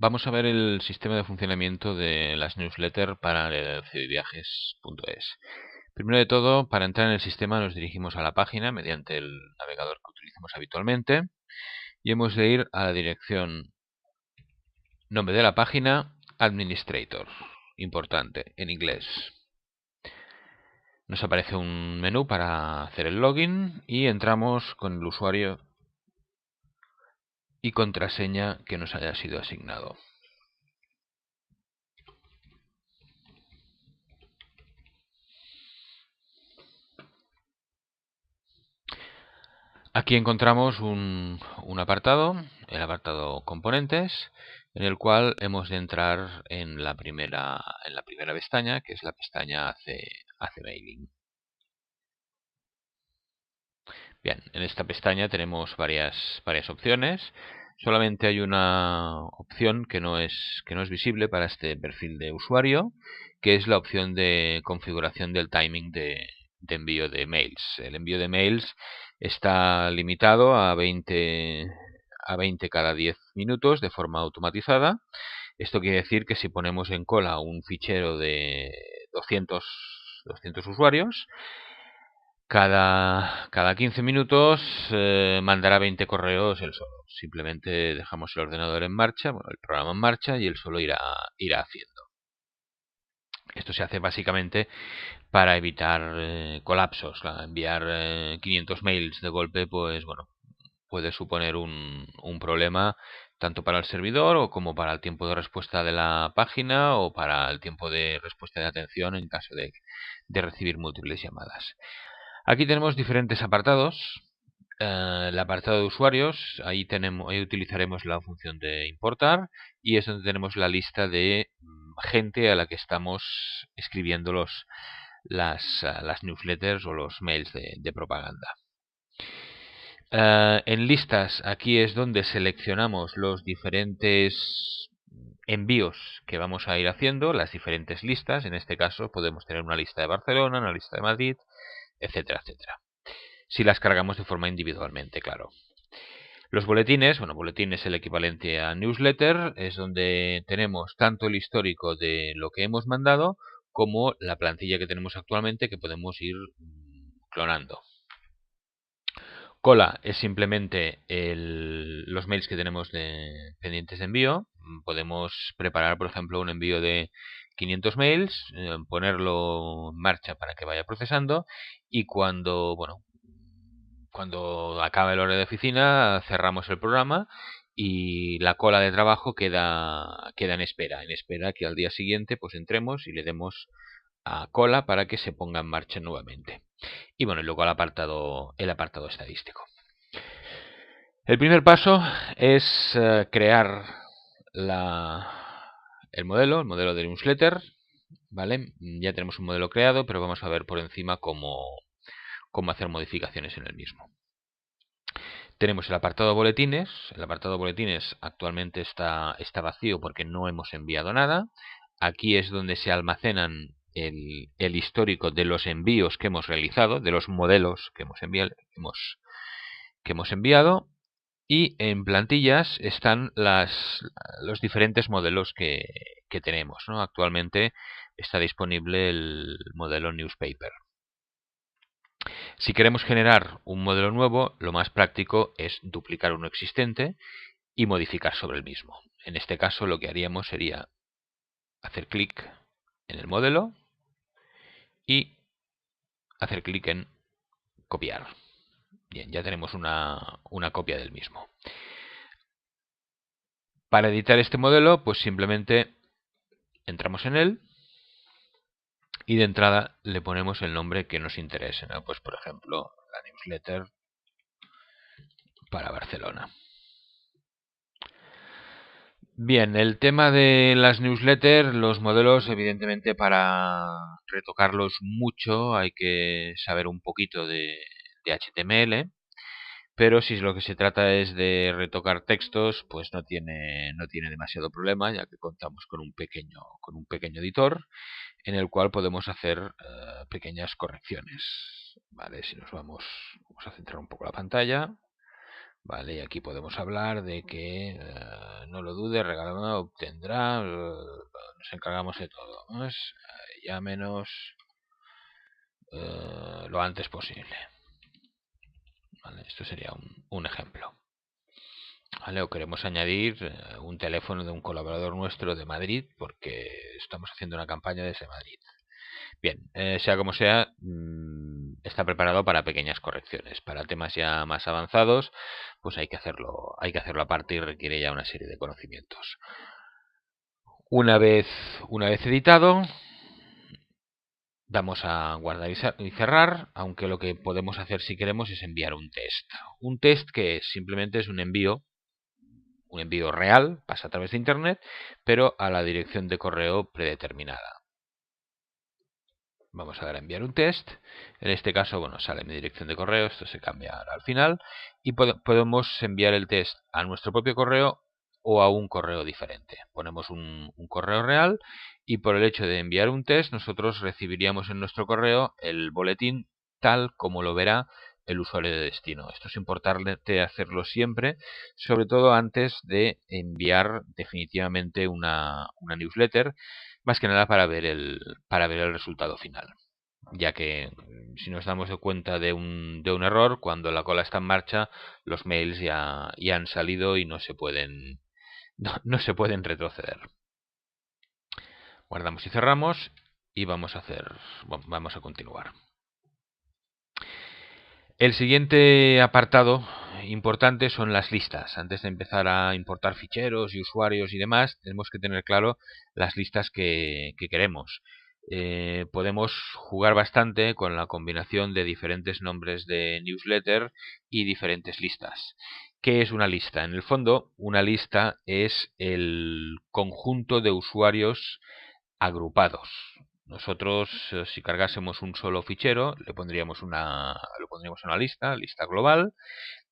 Vamos a ver el sistema de funcionamiento de las newsletters para cviajes.es. Primero de todo, para entrar en el sistema nos dirigimos a la página mediante el navegador que utilizamos habitualmente y hemos de ir a la dirección nombre de la página, Administrator, importante, en inglés. Nos aparece un menú para hacer el login y entramos con el usuario y contraseña que nos haya sido asignado. Aquí encontramos un apartado, el apartado componentes, en el cual hemos de entrar en la primera pestaña, que es la pestaña AC Mailing. Bien, en esta pestaña tenemos varias opciones. Solamente hay una opción que no es visible para este perfil de usuario, que es la opción de configuración del timing de envío de mails. El envío de mails está limitado a 20 cada 10 minutos de forma automatizada. Esto quiere decir que si ponemos en cola un fichero de 200 usuarios, cada 15 minutos mandará 20 correos él solo. Simplemente dejamos el ordenador en marcha, el programa en marcha, y él solo irá haciendo. Esto se hace básicamente para evitar colapsos. Enviar 500 mails de golpe, pues bueno, puede suponer un problema tanto para el servidor o como para el tiempo de respuesta de la página o para el tiempo de respuesta de atención en caso de recibir múltiples llamadas. Aquí tenemos diferentes apartados. El apartado de usuarios, ahí utilizaremos la función de importar y es donde tenemos la lista de gente a la que estamos escribiendo las newsletters o los mails de propaganda. En listas, aquí es donde seleccionamos los diferentes envíos que vamos a ir haciendo, las diferentes listas. En este caso podemos tener una lista de Barcelona, una lista de Madrid, etcétera, etcétera. Si las cargamos de forma individualmente, claro. Los boletines, bueno, boletín es el equivalente a newsletter, es donde tenemos tanto el histórico de lo que hemos mandado como la plantilla que tenemos actualmente que podemos ir clonando. Cola es simplemente los mails que tenemos pendientes de envío. Podemos preparar, por ejemplo, un envío de 500 mails, ponerlo en marcha para que vaya procesando y cuando acabe el horario de oficina cerramos el programa y la cola de trabajo queda en espera que al día siguiente pues entremos y le demos a cola para que se ponga en marcha nuevamente. Y bueno, y luego el apartado estadístico. El primer paso es crear el modelo de newsletter, ¿vale? Ya tenemos un modelo creado, pero vamos a ver por encima cómo hacer modificaciones en el mismo. Tenemos el apartado boletines. El apartado boletines actualmente está vacío porque no hemos enviado nada. Aquí es donde se almacenan el histórico de los envíos que hemos realizado, de los modelos que hemos enviado. Y en plantillas están los diferentes modelos que tenemos, ¿no? Actualmente está disponible el modelo Newspaper. Si queremos generar un modelo nuevo, lo más práctico es duplicar uno existente y modificar sobre el mismo. En este caso lo que haríamos sería hacer clic en el modelo y hacer clic en copiar. Bien, ya tenemos una copia del mismo. Para editar este modelo, pues simplemente entramos en él y de entrada le ponemos el nombre que nos interese, ¿no? Pues por ejemplo, la newsletter para Barcelona. Bien, el tema de las newsletters, los modelos, evidentemente para retocarlos mucho hay que saber un poquito de HTML, pero si lo que se trata es de retocar textos, pues no tiene demasiado problema, ya que contamos con un pequeño editor en el cual podemos hacer pequeñas correcciones. Vale, si vamos a centrar un poco la pantalla. Vale, y aquí podemos hablar de que no lo dude, regalado obtendrá, nos encargamos de todo. Llámenos lo antes posible. Vale, esto sería un ejemplo. Vale, o queremos añadir un teléfono de un colaborador nuestro de Madrid porque estamos haciendo una campaña desde Madrid. Bien, sea como sea, está preparado para pequeñas correcciones. Para temas ya más avanzados, pues hay que hacerlo aparte y requiere ya una serie de conocimientos. Una vez editado, damos a guardar y cerrar, aunque lo que podemos hacer si queremos es enviar un test. Un test que simplemente es un envío real, pasa a través de internet, pero a la dirección de correo predeterminada. Vamos a dar a enviar un test. En este caso, bueno, sale mi dirección de correo, esto se cambia ahora al final, y podemos enviar el test a nuestro propio correo o a un correo diferente. Ponemos un correo real y por el hecho de enviar un test, nosotros recibiríamos en nuestro correo el boletín tal como lo verá el usuario de destino. Esto es importante hacerlo siempre, sobre todo antes de enviar definitivamente una newsletter, más que nada para ver el resultado final, ya que si nos damos cuenta de un error, cuando la cola está en marcha, los mails ya han salido y no se pueden retroceder. Guardamos y cerramos y vamos a continuar. El siguiente apartado importante son las listas. Antes de empezar a importar ficheros y usuarios y demás, tenemos que tener claro las listas que queremos. Podemos jugar bastante con la combinación de diferentes nombres de newsletter y diferentes listas. ¿Qué es una lista? En el fondo, una lista es el conjunto de usuarios agrupados. Nosotros, si cargásemos un solo fichero, lo pondríamos en una lista global,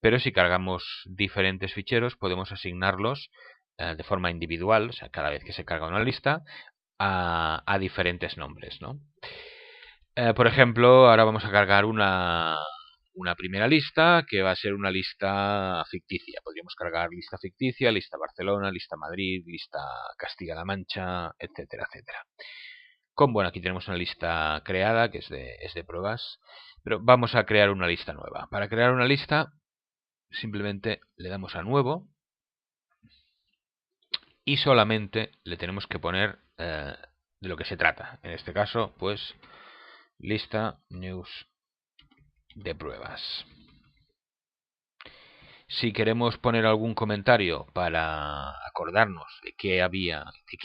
pero si cargamos diferentes ficheros, podemos asignarlos de forma individual, o sea, cada vez que se carga una lista, a diferentes nombres, ¿no? Por ejemplo, ahora vamos a cargar una primera lista que va a ser una lista ficticia. Podríamos cargar lista ficticia, lista Barcelona, lista Madrid, lista Castilla-La Mancha, etcétera, etcétera. Bueno, aquí tenemos una lista creada que es de pruebas, pero vamos a crear una lista nueva. Para crear una lista, simplemente le damos a nuevo y solamente le tenemos que poner de lo que se trata. En este caso, pues, lista news de pruebas. Si queremos poner algún comentario para acordarnos de qué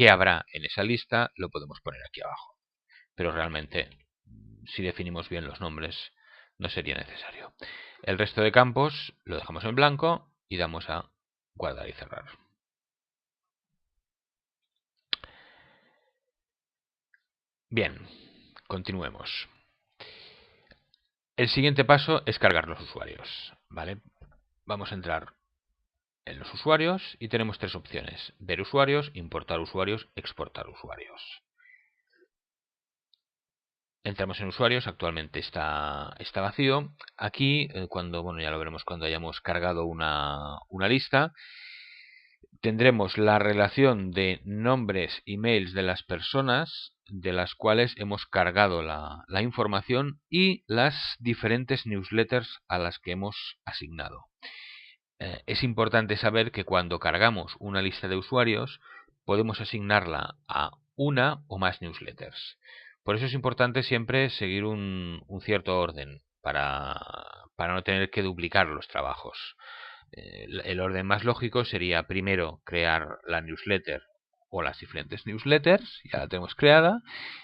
habrá en esa lista, lo podemos poner aquí abajo. Pero realmente, si definimos bien los nombres, no sería necesario. El resto de campos lo dejamos en blanco y damos a guardar y cerrar. Bien, continuemos. El siguiente paso es cargar los usuarios, ¿vale? Vamos a entrar en los usuarios y tenemos tres opciones: ver usuarios, importar usuarios, exportar usuarios. Entramos en usuarios, actualmente está vacío. Aquí, ya lo veremos cuando hayamos cargado una lista, tendremos la relación de nombres y mails de las personas de las cuales hemos cargado la información y las diferentes newsletters a las que hemos asignado. Es importante saber que cuando cargamos una lista de usuarios podemos asignarla a una o más newsletters. Por eso es importante siempre seguir un cierto orden para no tener que duplicar los trabajos. El orden más lógico sería primero crear la newsletter o las diferentes newsletters, ya la tenemos creada.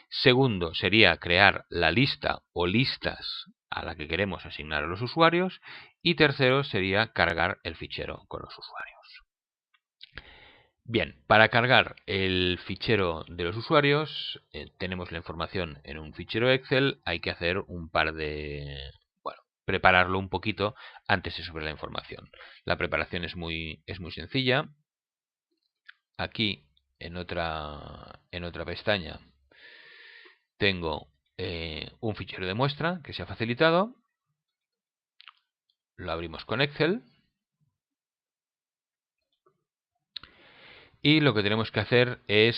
Segundo sería crear la lista o listas a la que queremos asignar a los usuarios. Y tercero sería cargar el fichero con los usuarios. Bien, para cargar el fichero de los usuarios, tenemos la información en un fichero Excel. Hay que hacer un par de... prepararlo un poquito antes de subir la información. La preparación es muy sencilla. Aquí, en otra pestaña, tengo un fichero de muestra que se ha facilitado. Lo abrimos con Excel. y lo que tenemos que hacer es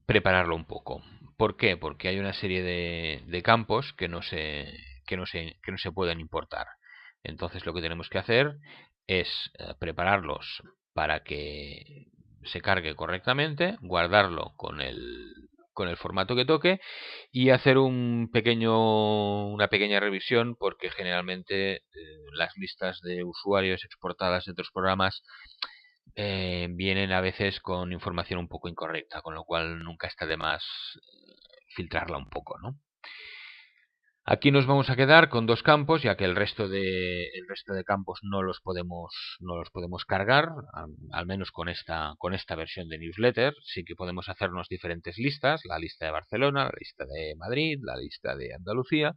prepararlo un poco. ¿Por qué? Porque hay una serie de campos que no se pueden importar. Entonces lo que tenemos que hacer es prepararlos para que se cargue correctamente, guardarlo con el formato que toque y hacer una pequeña revisión, porque generalmente las listas de usuarios exportadas de otros programas vienen a veces con información un poco incorrecta, con lo cual nunca está de más filtrarla un poco, ¿no? Aquí nos vamos a quedar con dos campos, ya que el resto de campos no los podemos cargar, al menos con esta versión de newsletter. Sí que podemos hacernos diferentes listas, la lista de Barcelona, la lista de Madrid, la lista de Andalucía,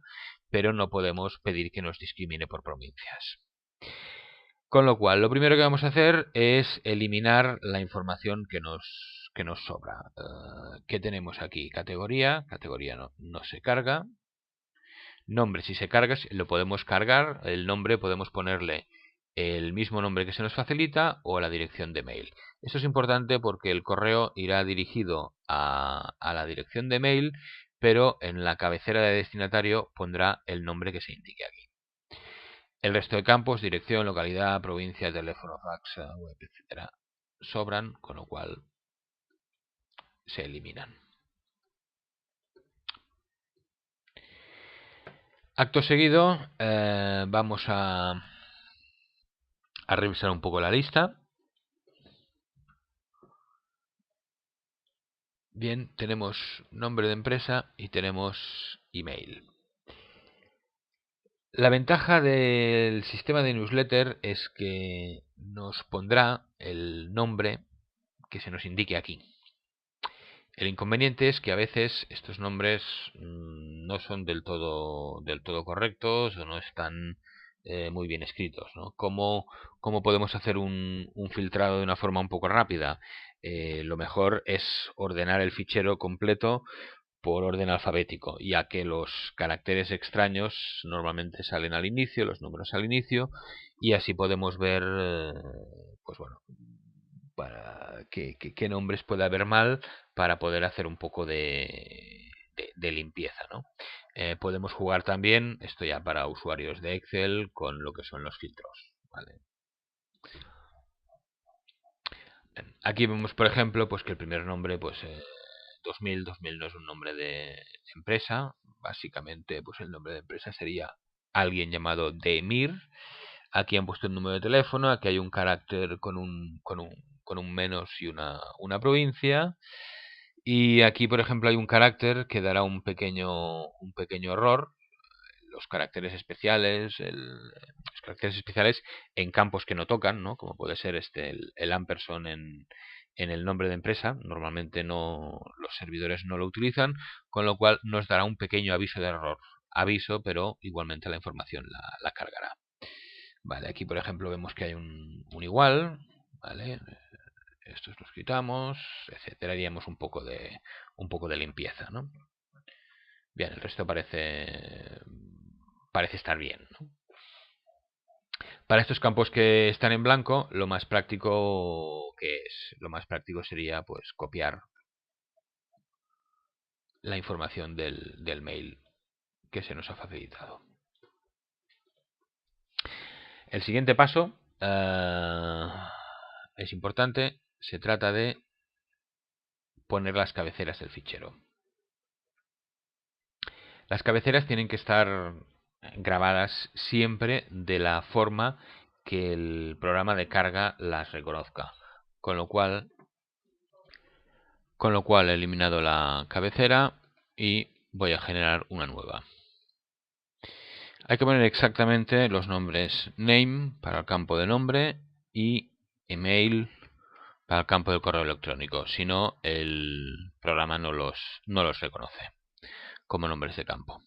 pero no podemos pedir que nos discrimine por provincias. Con lo cual, lo primero que vamos a hacer es eliminar la información que nos sobra. ¿Qué tenemos aquí? Categoría no se carga. Nombre, si se carga, lo podemos cargar. El nombre podemos ponerle el mismo nombre que se nos facilita o la dirección de mail. Esto es importante porque el correo irá dirigido a la dirección de mail, pero en la cabecera de destinatario pondrá el nombre que se indique aquí. El resto de campos, dirección, localidad, provincia, teléfono, fax, web, etcétera, sobran, con lo cual se eliminan. Acto seguido, vamos a revisar un poco la lista. Bien, tenemos nombre de empresa y tenemos email. La ventaja del sistema de newsletter es que nos pondrá el nombre que se nos indique aquí. El inconveniente es que a veces estos nombres no son del todo correctos o no están muy bien escritos, ¿no? ¿Cómo podemos hacer un filtrado de una forma un poco rápida? Lo mejor es ordenar el fichero completo por orden alfabético, ya que los caracteres extraños normalmente salen al inicio, los números al inicio, y así podemos ver, pues bueno, para qué nombres puede haber mal para poder hacer un poco de limpieza, ¿no? Podemos jugar también, esto ya para usuarios de Excel, con lo que son los filtros, ¿vale? Aquí vemos, por ejemplo, pues que el primer nombre, pues 2000 no es un nombre de empresa. Básicamente, pues el nombre de empresa sería alguien llamado Demir. Aquí han puesto un número de teléfono, aquí hay un carácter con un menos y una provincia. Y aquí, por ejemplo, hay un carácter que dará un pequeño error. Los caracteres especiales, los caracteres especiales en campos que no tocan, ¿no? Como puede ser el ampersand en el nombre de empresa. Normalmente los servidores no lo utilizan, con lo cual nos dará un pequeño aviso de error. Aviso, pero igualmente la información la cargará. Vale, aquí por ejemplo vemos que hay un igual, ¿vale? Estos los quitamos, etcétera. Haríamos un poco de limpieza, ¿no? Bien, el resto parece estar bien, ¿no? Para estos campos que están en blanco, lo más práctico lo más práctico sería pues copiar la información del mail que se nos ha facilitado. El siguiente paso es importante, se trata de poner las cabeceras del fichero. Las cabeceras tienen que estar grabadas siempre de la forma que el programa de carga las reconozca. Con lo cual he eliminado la cabecera y voy a generar una nueva. Hay que poner exactamente los nombres name para el campo de nombre y email para el campo del correo electrónico. Si no, el programa no los reconoce como nombres de campo.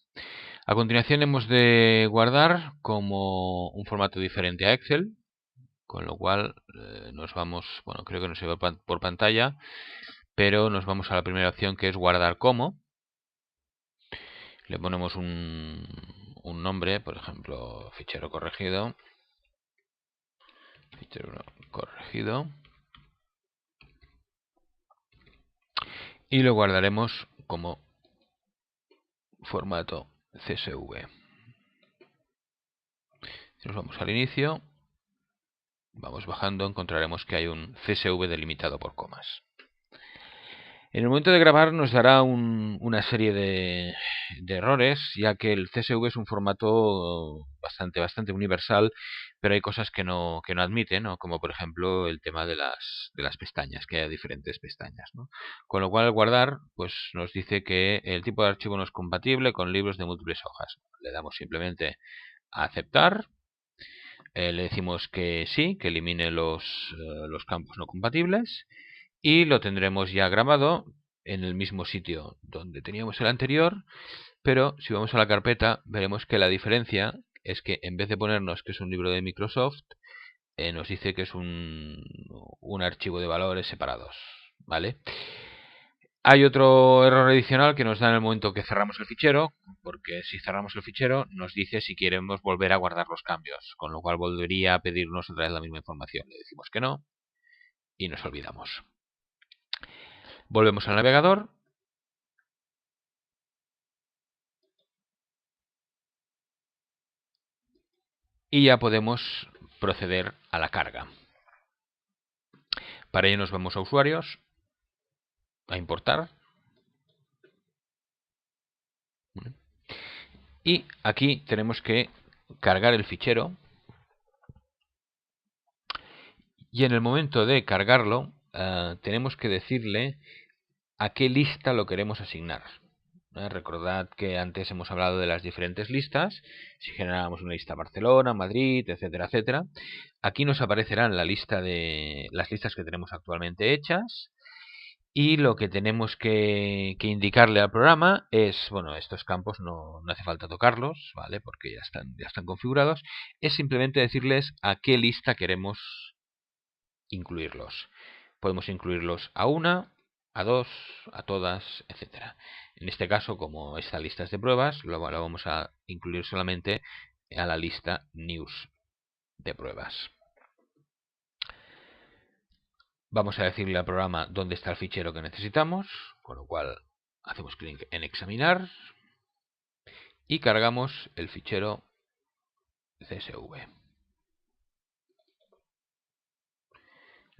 A continuación hemos de guardar como un formato diferente a Excel, con lo cual nos vamos, bueno, creo que no se ve por pantalla, pero nos vamos a la primera opción, que es guardar como. Le ponemos un nombre, por ejemplo, fichero corregido. y lo guardaremos como formato CSV. Si nos vamos al inicio, vamos bajando, encontraremos que hay un CSV delimitado por comas. En el momento de grabar nos dará una serie de errores, ya que el CSV es un formato bastante universal, pero hay cosas que no admite, ¿no? Como por ejemplo el tema de las pestañas, que hay diferentes pestañas, ¿no? Con lo cual al guardar, pues nos dice que el tipo de archivo no es compatible con libros de múltiples hojas. Le damos simplemente a aceptar. Le decimos que sí, que elimine los campos no compatibles, y lo tendremos ya grabado en el mismo sitio donde teníamos el anterior, pero si vamos a la carpeta veremos que la diferencia es que en vez de ponernos que es un libro de Microsoft, nos dice que es un archivo de valores separados, ¿vale? Hay otro error adicional que nos da en el momento que cerramos el fichero, porque si cerramos el fichero nos dice si queremos volver a guardar los cambios, con lo cual volvería a pedirnos otra vez la misma información. Le decimos que no y nos olvidamos. Volvemos al navegador. Y ya podemos proceder a la carga. Para ello nos vamos a usuarios, a importar. Y aquí tenemos que cargar el fichero. Y en el momento de cargarlo, tenemos que decirle a qué lista lo queremos asignar. Recordad que antes hemos hablado de las diferentes listas. Si generamos una lista Barcelona, Madrid, etcétera, etcétera. Aquí nos aparecerán la lista de las listas que tenemos actualmente hechas. Y lo que tenemos que indicarle al programa es, bueno, estos campos no hace falta tocarlos, ¿vale? Porque ya están configurados. Es simplemente decirles a qué lista queremos incluirlos. Podemos incluirlos a una, a dos, a todas, etcétera. En este caso, como esta lista es de pruebas, lo vamos a incluir solamente a la lista news de pruebas. Vamos a decirle al programa dónde está el fichero que necesitamos, con lo cual hacemos clic en examinar y cargamos el fichero CSV.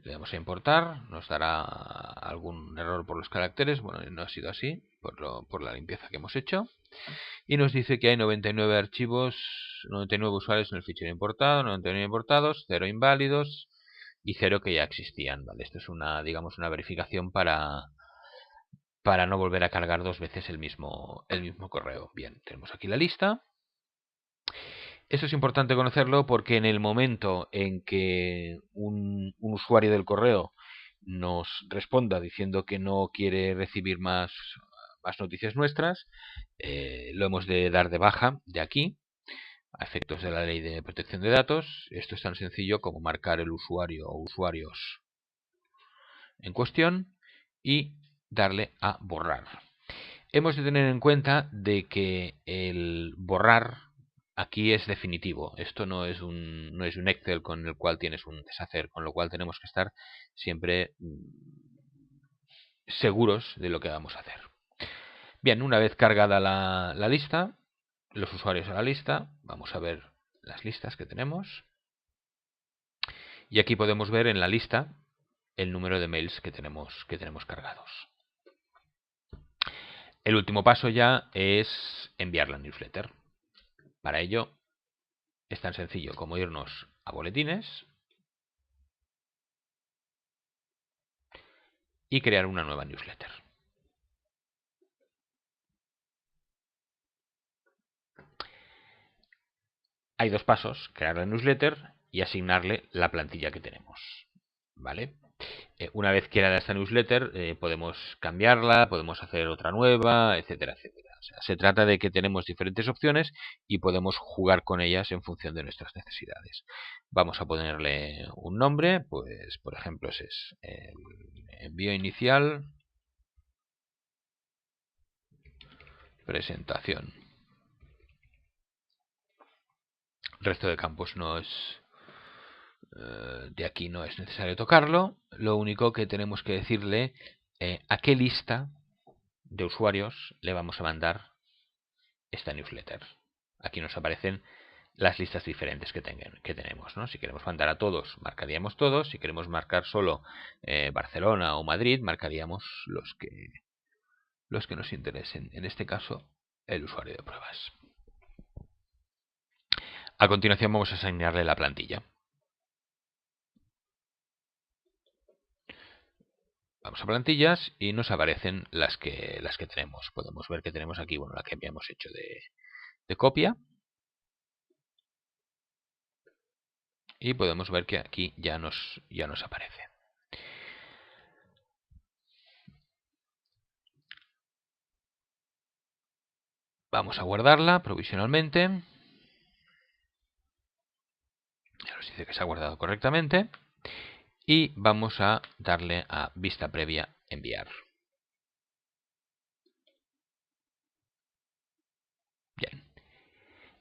Le damos a importar, nos dará algún error por los caracteres, bueno, no ha sido así, por la limpieza que hemos hecho. Y nos dice que hay 99 archivos, 99 usuarios en el fichero importado, 99 importados, 0 inválidos y 0 que ya existían, ¿vale? Esto es digamos, una verificación para no volver a cargar dos veces el mismo correo. Bien, tenemos aquí la lista. Esto es importante conocerlo porque en el momento en que un usuario del correo nos responda diciendo que no quiere recibir más noticias nuestras, lo hemos de dar de baja de aquí, a efectos de la ley de protección de datos. Esto es tan sencillo como marcar el usuario o usuarios en cuestión y darle a borrar. Hemos de tener en cuenta de que el borrar aquí es definitivo. Esto no es un Excel con el cual tienes un deshacer, con lo cual tenemos que estar siempre seguros de lo que vamos a hacer. Bien, una vez cargada la lista, los usuarios a la lista, vamos a ver las listas que tenemos. Y aquí podemos ver en la lista el número de mails que tenemos cargados. El último paso ya es enviar la newsletter. Para ello es tan sencillo como irnos a boletines y crear una nueva newsletter. Hay dos pasos: crear la newsletter y asignarle la plantilla que tenemos, ¿vale? Una vez creada esta newsletter, podemos cambiarla, podemos hacer otra nueva, etcétera, etcétera. O sea, se trata de que tenemos diferentes opciones y podemos jugar con ellas en función de nuestras necesidades. Vamos a ponerle un nombre, pues por ejemplo ese es el envío inicial, presentación. El resto de campos no es de aquí no es necesario tocarlo. Lo único que tenemos que decirle a qué lista de usuarios le vamos a mandar esta newsletter. Aquí nos aparecen las listas diferentes que tenemos, ¿no? Si queremos mandar a todos, marcaríamos todos. Si queremos marcar solo Barcelona o Madrid, marcaríamos los que nos interesen. En este caso, el usuario de pruebas. A continuación vamos a asignarle la plantilla. Vamos a plantillas y nos aparecen las que tenemos. Podemos ver que tenemos aquí, bueno, la que habíamos hecho de copia. Y podemos ver que aquí ya nos aparece. Vamos a guardarla provisionalmente. Ya nos dice que se ha guardado correctamente. Y vamos a darle a vista previa enviar. Bien.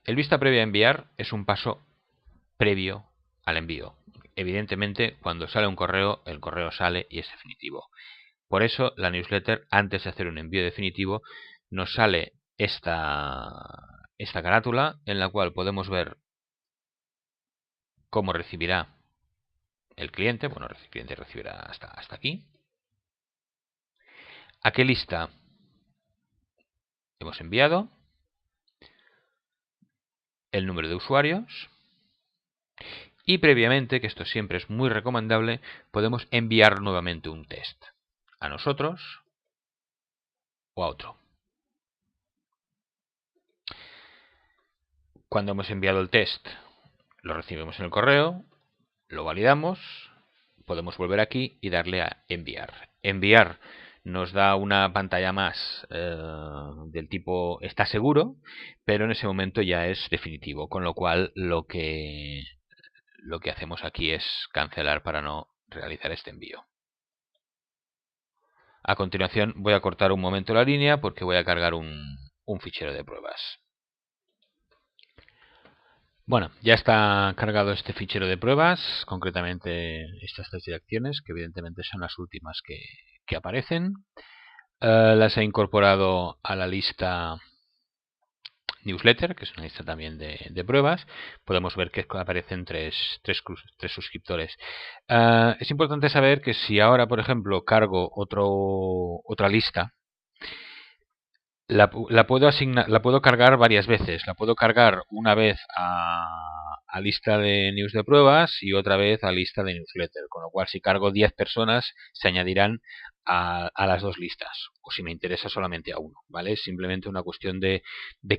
El vista previa enviar es un paso previo al envío. Evidentemente, cuando sale un correo, el correo sale y es definitivo. Por eso, la newsletter, antes de hacer un envío definitivo, nos sale esta carátula en la cual podemos ver cómo recibirá el cliente. Bueno, el cliente recibirá hasta aquí. ¿A qué lista hemos enviado? El número de usuarios. Y previamente, que esto siempre es muy recomendable, podemos enviar nuevamente un test a nosotros o a otro. Cuando hemos enviado el test, lo recibimos en el correo, lo validamos, podemos volver aquí y darle a enviar. Enviar nos da una pantalla más del tipo está seguro, pero en ese momento ya es definitivo, con lo cual lo que hacemos aquí es cancelar para no realizar este envío. A continuación voy a cortar un momento la línea porque voy a cargar un fichero de pruebas. Bueno, ya está cargado este fichero de pruebas, concretamente estas tres direcciones, que evidentemente son las últimas que aparecen. Las he incorporado a la lista newsletter, que es una lista también de pruebas. Podemos ver que aparecen tres suscriptores. Es importante saber que si ahora, por ejemplo, cargo otra lista, la puedo cargar varias veces. La puedo cargar una vez a lista de news de pruebas y otra vez a lista de newsletter. Con lo cual, si cargo 10 personas, se añadirán a las dos listas. O si me interesa solamente a uno, ¿vale? Es simplemente una cuestión de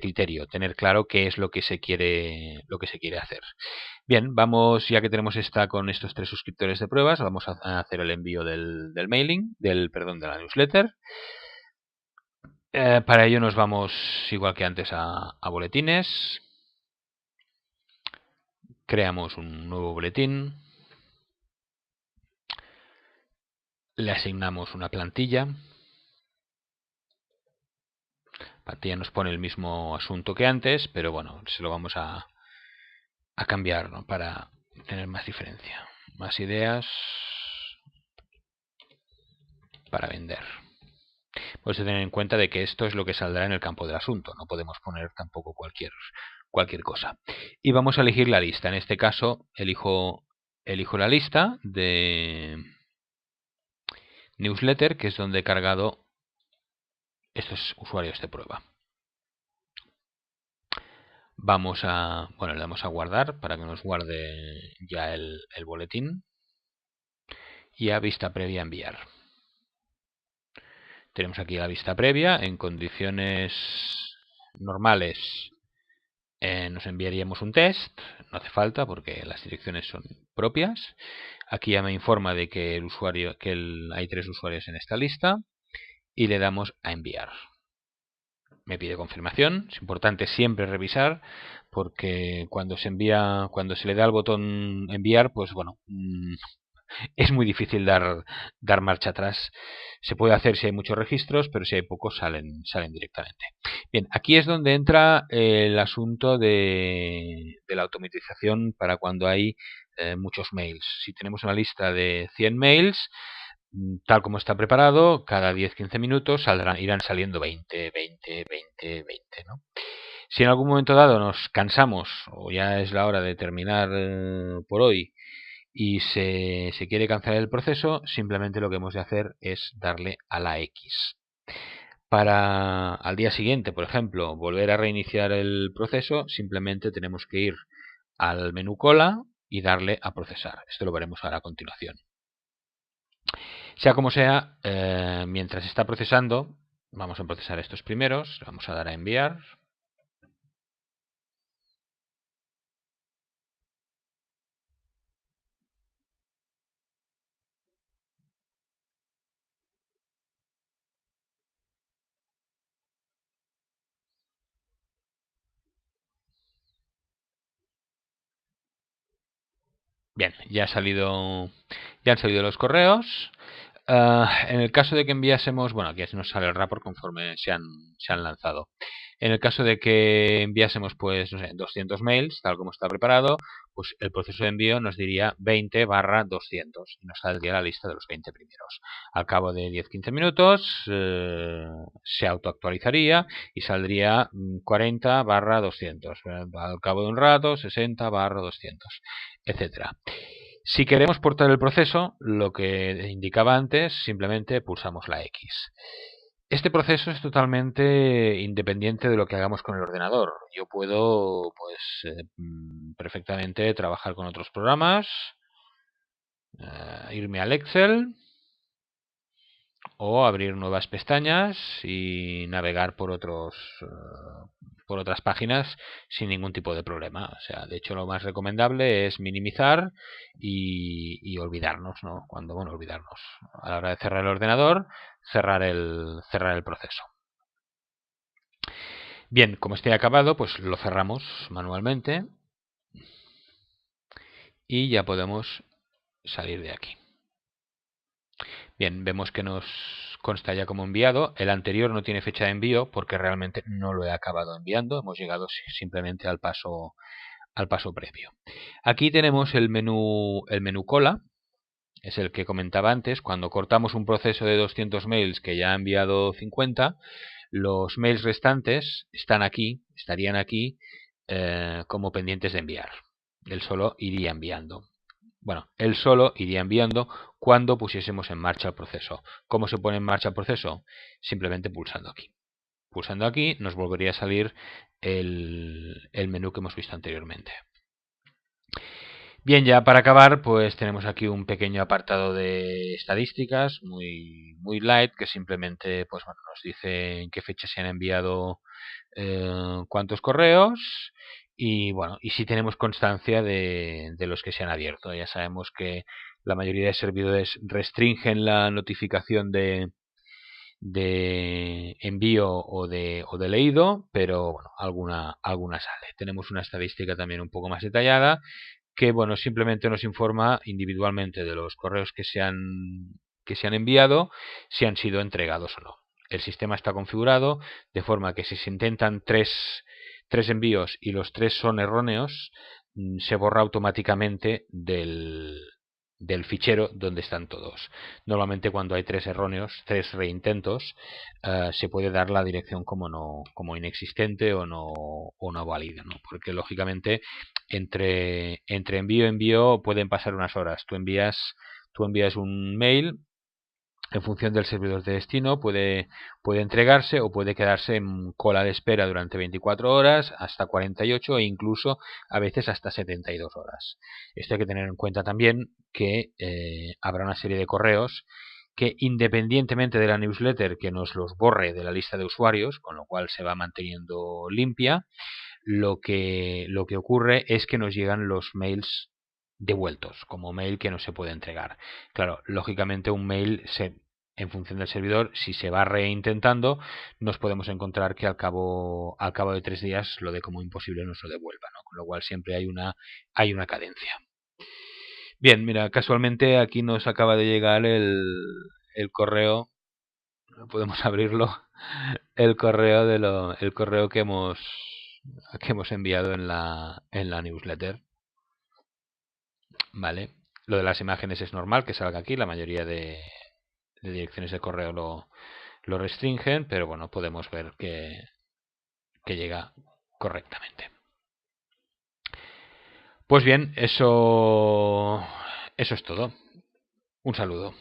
criterio. Tener claro qué es lo que se quiere hacer. Bien, vamos, ya que tenemos con estos tres suscriptores de pruebas, vamos a hacer el envío del mailing, de la newsletter. Para ello nos vamos, igual que antes, a boletines. Creamos un nuevo boletín. Le asignamos una plantilla. La plantilla nos pone el mismo asunto que antes, pero bueno, se lo vamos a cambiar, ¿no? Para tener más diferencia. Más ideas para vender. Pues tener en cuenta de que esto es lo que saldrá en el campo del asunto. No podemos poner tampoco cualquier cosa. Y vamos a elegir la lista. En este caso elijo la lista de newsletter, que es donde he cargado estos usuarios de prueba. Le damos a guardar para que nos guarde ya el boletín. Y a vista previa enviar. Tenemos aquí la vista previa. En condiciones normales nos enviaríamos un test. No hace falta porque las direcciones son propias. Aquí ya me informa de que hay 3 usuarios en esta lista. Y le damos a enviar. Me pide confirmación. Es importante siempre revisar porque cuando se le da al botón enviar, pues bueno, es muy difícil dar marcha atrás. Se puede hacer si hay muchos registros, pero si hay pocos salen directamente. Bien, aquí es donde entra el asunto de la automatización para cuando hay muchos mails. Si tenemos una lista de 100 mails, tal como está preparado, cada 10-15 minutos irán saliendo 20, 20, 20, 20, ¿no? Si en algún momento dado nos cansamos o ya es la hora de terminar por hoy y se quiere cancelar el proceso, simplemente lo que hemos de hacer es darle a la X. Para al día siguiente, por ejemplo, volver a reiniciar el proceso, simplemente tenemos que ir al menú cola y darle a procesar. Esto lo veremos ahora a continuación. Sea como sea, mientras está procesando, vamos a procesar estos primeros, vamos a dar a enviar. Bien, ya han salido los correos. En el caso de que enviásemos, bueno, aquí nos sale el rapport conforme se han lanzado. En el caso de que enviásemos, pues, no sé, 200 mails, tal como está preparado, pues el proceso de envío nos diría 20/200 y nos saldría la lista de los 20 primeros. Al cabo de 10-15 minutos se autoactualizaría y saldría 40/200. Al cabo de un rato, 60/200, etcétera. Si queremos portar el proceso, lo que indicaba antes, simplemente pulsamos la X. Este proceso es totalmente independiente de lo que hagamos con el ordenador. Yo puedo, pues, perfectamente trabajar con otros programas, irme al Excel o abrir nuevas pestañas y navegar por otras páginas sin ningún tipo de problema. O sea, de hecho, lo más recomendable es minimizar y olvidarnos, ¿no? Olvidarnos. A la hora de cerrar el ordenador, cerrar el proceso. Bien, como esté acabado, pues lo cerramos manualmente y ya podemos salir de aquí. Bien, vemos que nos consta ya como enviado. El anterior no tiene fecha de envío porque realmente no lo he acabado enviando. Hemos llegado simplemente al paso previo. Aquí tenemos el menú cola. Es el que comentaba antes. Cuando cortamos un proceso de 200 mails que ya ha enviado 50, los mails restantes estarían aquí como pendientes de enviar. Él solo iría enviando. Bueno, él solo iría enviando cuando pusiésemos en marcha el proceso. ¿Cómo se pone en marcha el proceso? Simplemente pulsando aquí. Pulsando aquí nos volvería a salir el menú que hemos visto anteriormente. Bien, ya para acabar, pues tenemos aquí un pequeño apartado de estadísticas muy light, que simplemente pues, bueno, nos dice en qué fecha se han enviado cuántos correos y bueno, y si tenemos constancia de los que se han abierto. Ya sabemos que la mayoría de servidores restringen la notificación de envío o de leído, pero bueno, alguna sale. Tenemos una estadística también un poco más detallada que bueno, simplemente nos informa individualmente de los correos que se han enviado, si han sido entregados o no. El sistema está configurado de forma que si se intentan tres envíos y los tres son erróneos, se borra automáticamente del fichero donde están todos. Normalmente cuando hay tres erróneos, tres reintentos, se puede dar la dirección como inexistente o no válida, ¿no? Porque lógicamente entre envío y envío pueden pasar unas horas. Tú envías un mail, en función del servidor de destino, puede entregarse o puede quedarse en cola de espera durante 24 horas, hasta 48 e incluso a veces hasta 72 horas. Esto hay que tener en cuenta también que habrá una serie de correos que independientemente de la newsletter que nos los borre de la lista de usuarios, con lo cual se va manteniendo limpia, lo que ocurre es que nos llegan los mails devueltos, como mail que no se puede entregar. Claro, lógicamente un mail en función del servidor, si se va reintentando, nos podemos encontrar que al cabo de 3 días lo de como imposible nos lo devuelva, ¿no? Con lo cual siempre hay una cadencia. Bien, mira, casualmente aquí nos acaba de llegar el correo, no podemos abrirlo, el correo que hemos enviado en la newsletter. Vale. Lo de las imágenes es normal que salga aquí, la mayoría de direcciones de correo lo restringen, pero bueno, podemos ver que llega correctamente. Pues bien, eso es todo. Un saludo.